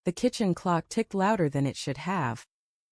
The kitchen clock ticked louder than it should have,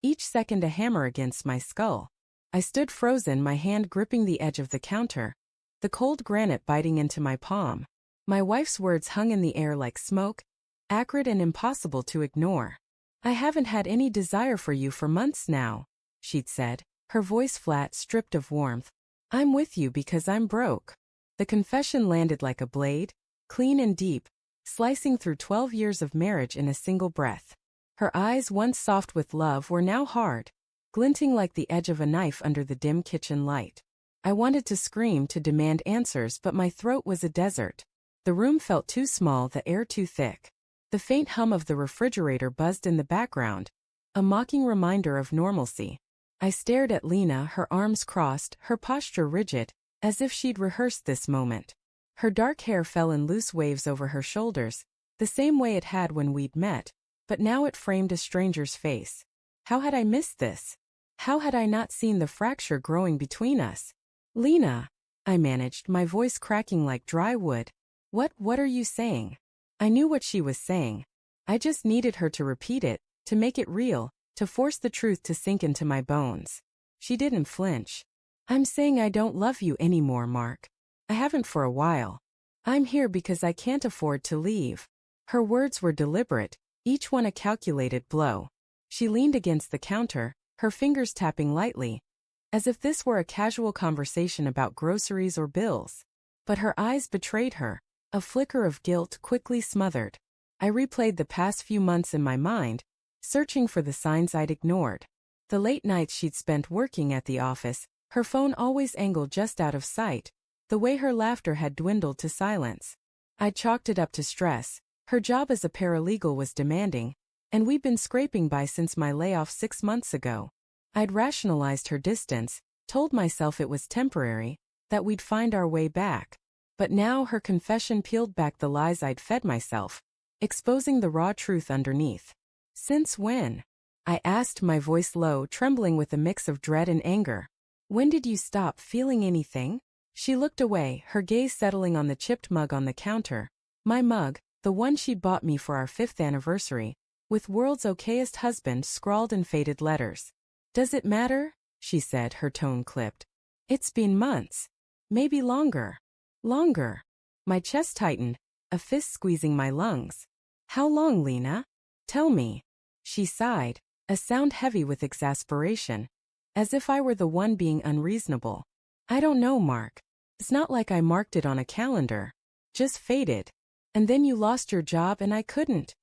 each second a hammer against my skull. I stood frozen, my hand gripping the edge of the counter, the cold granite biting into my palm. My wife's words hung in the air like smoke, acrid and impossible to ignore. "I haven't had any desire for you for months now," she'd said, her voice flat, stripped of warmth. "I'm with you because I'm broke." The confession landed like a blade, clean and deep, slicing through 12 years of marriage in a single breath. Her eyes, once soft with love, were now hard, glinting like the edge of a knife under the dim kitchen light. I wanted to scream, to demand answers, but my throat was a desert. The room felt too small, the air too thick. The faint hum of the refrigerator buzzed in the background, a mocking reminder of normalcy. I stared at Lena, her arms crossed, her posture rigid, as if she'd rehearsed this moment. Her dark hair fell in loose waves over her shoulders, the same way it had when we'd met, but now it framed a stranger's face. How had I missed this? How had I not seen the fracture growing between us? "Lena," I managed, my voice cracking like dry wood. What are you saying?" I knew what she was saying. I just needed her to repeat it, to make it real, to force the truth to sink into my bones. She didn't flinch. "I'm saying I don't love you anymore, Mark. I haven't for a while. I'm here because I can't afford to leave." Her words were deliberate, each one a calculated blow. She leaned against the counter, her fingers tapping lightly, as if this were a casual conversation about groceries or bills. But her eyes betrayed her, a flicker of guilt quickly smothered. I replayed the past few months in my mind, searching for the signs I'd ignored. The late nights she'd spent working at the office, her phone always angled just out of sight, the way her laughter had dwindled to silence. I'd chalked it up to stress. Her job as a paralegal was demanding, and we'd been scraping by since my layoff 6 months ago. I'd rationalized her distance, told myself it was temporary, that we'd find our way back. But now her confession peeled back the lies I'd fed myself, exposing the raw truth underneath. "Since when?" I asked, my voice low, trembling with a mix of dread and anger. "When did you stop feeling anything?" She looked away, her gaze settling on the chipped mug on the counter. My mug, the one she'd bought me for our 5th anniversary, with "World's Okayest Husband" scrawled in faded letters. "Does it matter?" she said, her tone clipped. "It's been months. Maybe longer." Longer. My chest tightened, a fist squeezing my lungs. "How long, Lena? Tell me." She sighed, a sound heavy with exasperation, as if I were the one being unreasonable. "I don't know, Mark. It's not like I marked it on a calendar. Just faded. And then you lost your job and I couldn't."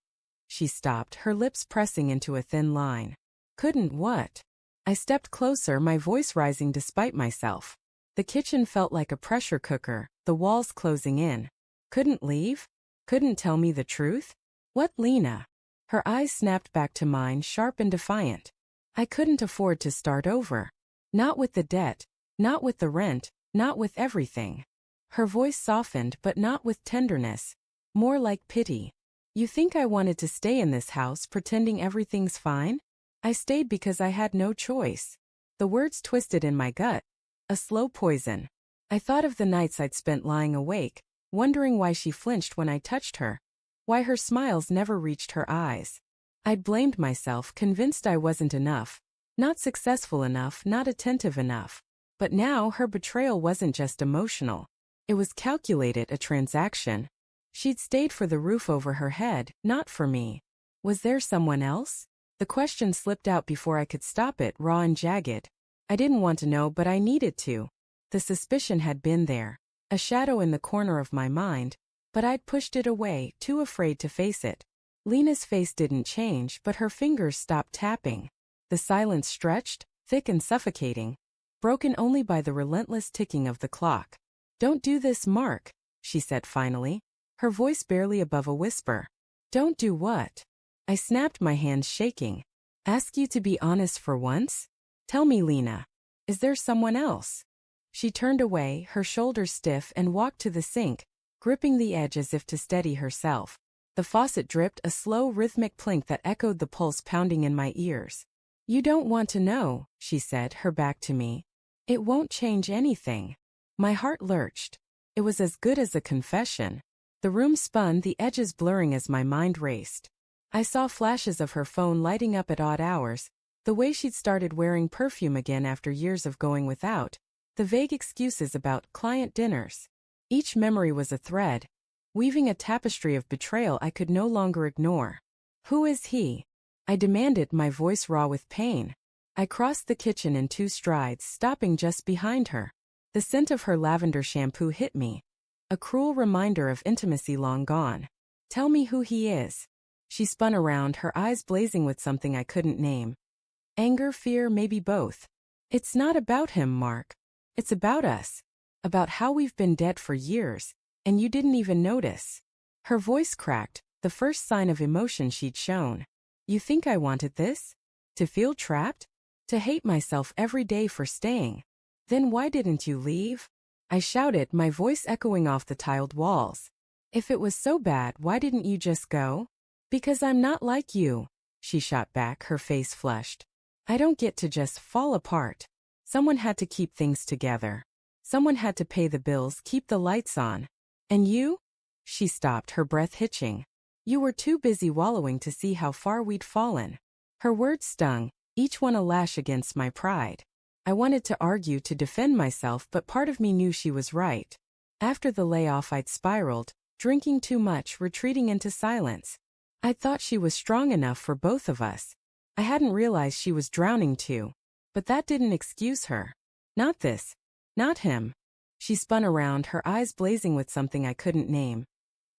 She stopped, her lips pressing into a thin line. "Couldn't what?" I stepped closer, my voice rising despite myself. The kitchen felt like a pressure cooker, the walls closing in. "Couldn't leave? Couldn't tell me the truth?" "What, Lena?" Her eyes snapped back to mine, sharp and defiant. "I couldn't afford to start over. Not with the debt, not with the rent, not with everything." Her voice softened, but not with tenderness, more like pity. "You think I wanted to stay in this house pretending everything's fine? I stayed because I had no choice." The words twisted in my gut, a slow poison. I thought of the nights I'd spent lying awake, wondering why she flinched when I touched her, why her smiles never reached her eyes. I'd blamed myself, convinced I wasn't enough, not successful enough, not attentive enough. But now her betrayal wasn't just emotional. It was calculated, a transaction. She'd stayed for the roof over her head, not for me. Was there someone else? The question slipped out before I could stop it, raw and jagged. I didn't want to know, but I needed to. The suspicion had been there, a shadow in the corner of my mind, but I'd pushed it away, too afraid to face it. Lena's face didn't change, but her fingers stopped tapping. The silence stretched, thick and suffocating, broken only by the relentless ticking of the clock. "Don't do this, Mark," she said finally, her voice barely above a whisper. "Don't do what?" I snapped, my hands shaking. "Ask you to be honest for once? Tell me, Lena, is there someone else?" She turned away, her shoulders stiff, and walked to the sink, gripping the edge as if to steady herself. The faucet dripped, a slow, rhythmic plink that echoed the pulse pounding in my ears. "You don't want to know," she said, her back to me. "It won't change anything." My heart lurched. It was as good as a confession. The room spun, the edges blurring as my mind raced. I saw flashes of her phone lighting up at odd hours, the way she'd started wearing perfume again after years of going without, the vague excuses about client dinners. Each memory was a thread, weaving a tapestry of betrayal I could no longer ignore. Who is he? I demanded, my voice raw with pain. I crossed the kitchen in 2 strides, stopping just behind her. The scent of her lavender shampoo hit me, a cruel reminder of intimacy long gone. Tell me who he is. She spun around, her eyes blazing with something I couldn't name. Anger, fear, maybe both. It's not about him, Mark. It's about us. About how we've been dead for years, and you didn't even notice. Her voice cracked, the first sign of emotion she'd shown. You think I wanted this? To feel trapped? To hate myself every day for staying? Then why didn't you leave? I shouted, my voice echoing off the tiled walls. If it was so bad, why didn't you just go? Because I'm not like you, she shot back, her face flushed. I don't get to just fall apart. Someone had to keep things together. Someone had to pay the bills, keep the lights on. And you? She stopped, her breath hitching. You were too busy wallowing to see how far we'd fallen. Her words stung, each one a lash against my pride. I wanted to argue, to defend myself, but part of me knew she was right. After the layoff I'd spiraled, drinking too much, retreating into silence. I thought she was strong enough for both of us. I hadn't realized she was drowning too. But that didn't excuse her. Not this. Not him. She spun around, her eyes blazing with something I couldn't name.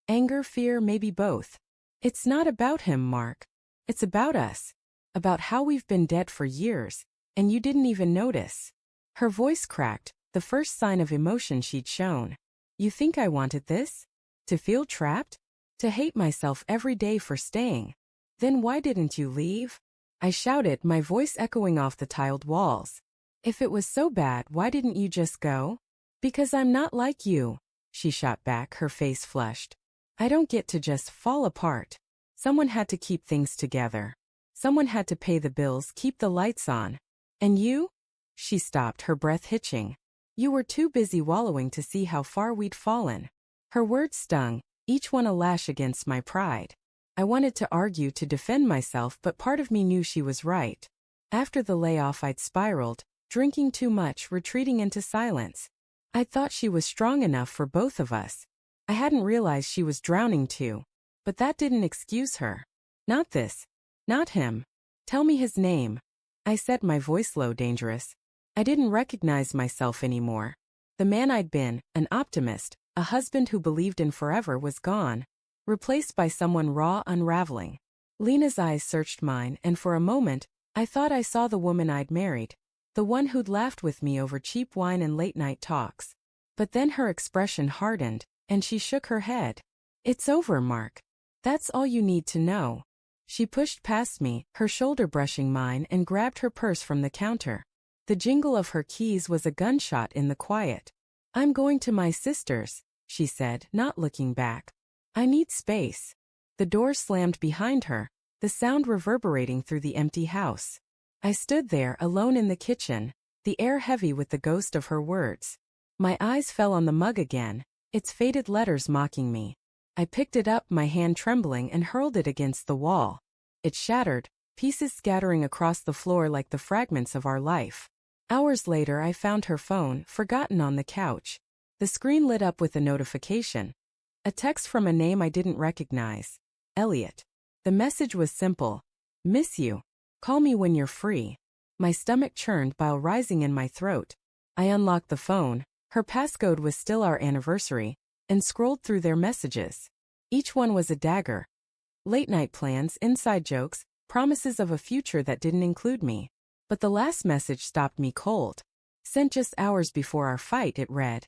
Anger, fear, maybe both. It's not about him, Mark. It's about us. About how we've been dead for years, and you didn't even notice. Her voice cracked, the first sign of emotion she'd shown. You think I wanted this? To feel trapped? To hate myself every day for staying? Then why didn't you leave? I shouted, my voice echoing off the tiled walls. If it was so bad, why didn't you just go? Because I'm not like you, she shot back, her face flushed. I don't get to just fall apart. Someone had to keep things together. Someone had to pay the bills, keep the lights on. And you? She stopped, her breath hitching. You were too busy wallowing to see how far we'd fallen. Her words stung, each one a lash against my pride. I wanted to argue, to defend myself, but part of me knew she was right. After the layoff I'd spiraled, drinking too much, retreating into silence. I thought she was strong enough for both of us. I hadn't realized she was drowning too. But that didn't excuse her. Not this. Not him. Tell me his name. I said, my voice low, dangerous. I didn't recognize myself anymore. The man I'd been, an optimist, a husband who believed in forever, was gone. Replaced by someone raw, unraveling. Lena's eyes searched mine, and for a moment, I thought I saw the woman I'd married. The one who'd laughed with me over cheap wine and late-night talks. But then her expression hardened, and she shook her head. It's over, Mark. That's all you need to know. She pushed past me, her shoulder brushing mine, and grabbed her purse from the counter. The jingle of her keys was a gunshot in the quiet. I'm going to my sister's, she said, not looking back. I need space. The door slammed behind her, the sound reverberating through the empty house. I stood there, alone in the kitchen, the air heavy with the ghost of her words. My eyes fell on the mug again, its faded letters mocking me. I picked it up, my hand trembling, and hurled it against the wall. It shattered, pieces scattering across the floor like the fragments of our life. Hours later, I found her phone, forgotten, on the couch. The screen lit up with a notification. A text from a name I didn't recognize. Elliot. The message was simple. Miss you. Call me when you're free. My stomach churned, bile rising in my throat. I unlocked the phone. Her passcode was still our anniversary, and scrolled through their messages. Each one was a dagger. Late-night plans, inside jokes, promises of a future that didn't include me. But the last message stopped me cold. Sent just hours before our fight, it read.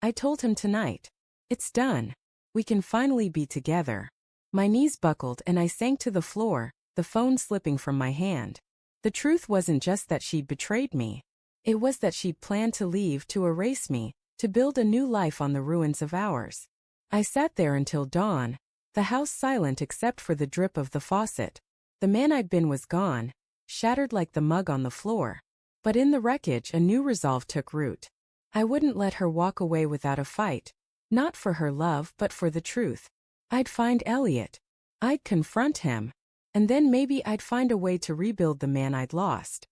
I told him tonight. It's done. We can finally be together. My knees buckled and I sank to the floor, the phone slipping from my hand. The truth wasn't just that she'd betrayed me. It was that she'd planned to leave, to erase me, to build a new life on the ruins of ours. I sat there until dawn, the house silent except for the drip of the faucet. The man I'd been was gone, shattered like the mug on the floor. But in the wreckage, a new resolve took root. I wouldn't let her walk away without a fight. Not for her love, but for the truth. I'd find Elliot. I'd confront him. And then maybe I'd find a way to rebuild the man I'd lost.